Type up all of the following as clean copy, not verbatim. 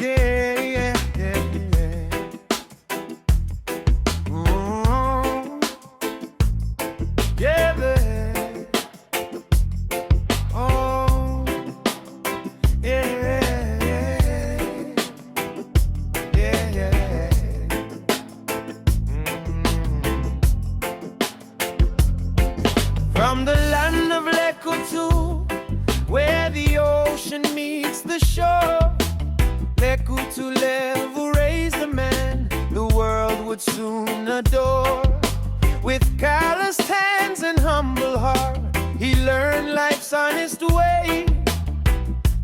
Yeah, yeah, yeah, yeah. Yeah, babe. Oh, yeah, yeah, yeah, yeah. From the land of Lekutu, where the ocean meets the shore, Lekutu Levu raised a man the world would soon adore. With calloused hands and humble heart, he learned life's honest way.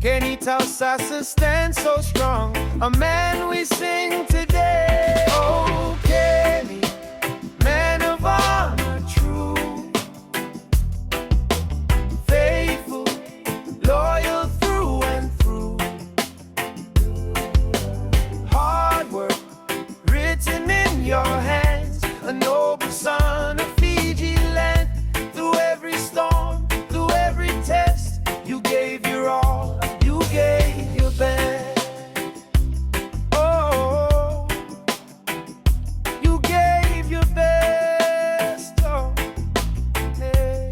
Keni Tausasa stands so strong, a man we sing today. Oh, Keni, man of honor, true, faithful, loyal through and through. Hard work written in your hands, a noble son of Fiji land. Through every storm, through every test, you gave your all, you gave your best. Oh, you gave your best. Oh, yeah,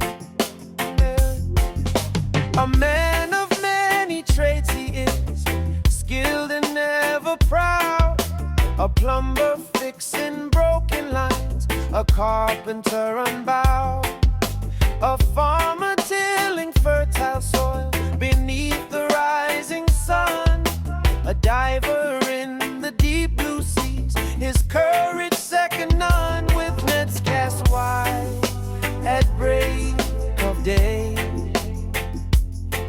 yeah. A man of many traits he is, skilled and never proud. A plumber fixing broken lines, a carpenter unbowed, a farmer tilling fertile soil beneath the rising sun, a diver in the deep blue seas, his courage second none. With nets cast wide at break of day,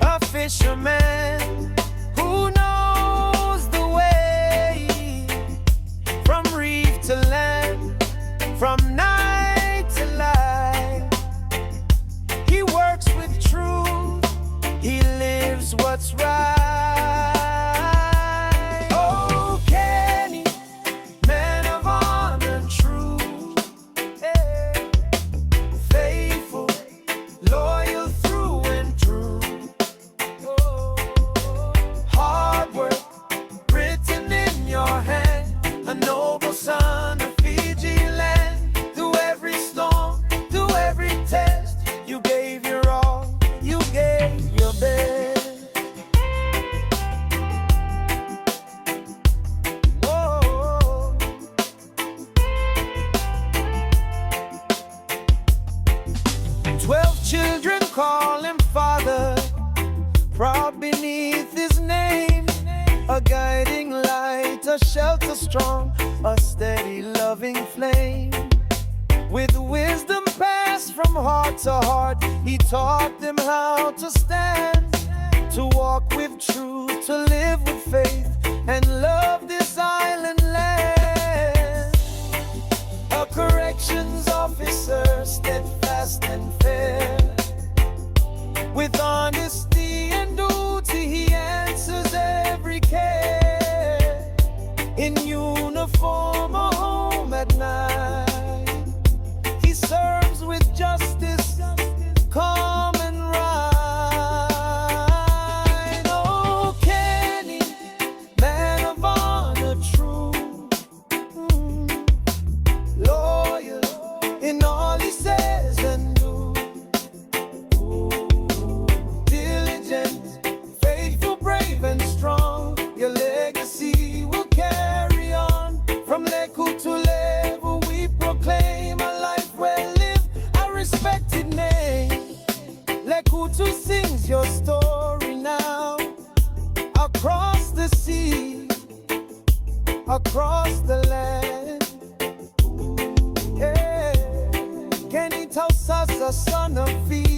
a fisherman who knows the way from reef to land, from night to light. He works with truth, he lives what's right. Oh, Keni, man of honor, true, yeah. Faithful, loyal through and through. Oh, hard work written in your hand, a noble son of Fiji land. Through every storm, through every test, you gave your all, you gave your best. Oh, 12 children call him father, proud beneath his name. A guiding light, a shelter strong, a steady loving flame. With wisdom passed from heart to heart, he taught them how to stand, to walk with truth, to live with faith, and love this island land. A corrections officer, steadfast and fair, with honesty and duty he answers every care. In uniform or home at night, he serves with justice, calm and right. Oh, Keni, man of honor, true, loyal in all he says and do. Diligent, faithful, brave and strong, your legacy will carry on. From Lekutu Levu we proclaim a life well lived, a respected name. Lekutu sings your story now, across the sea, across the land. Yeah. Keni Tausasa, son of Fiji.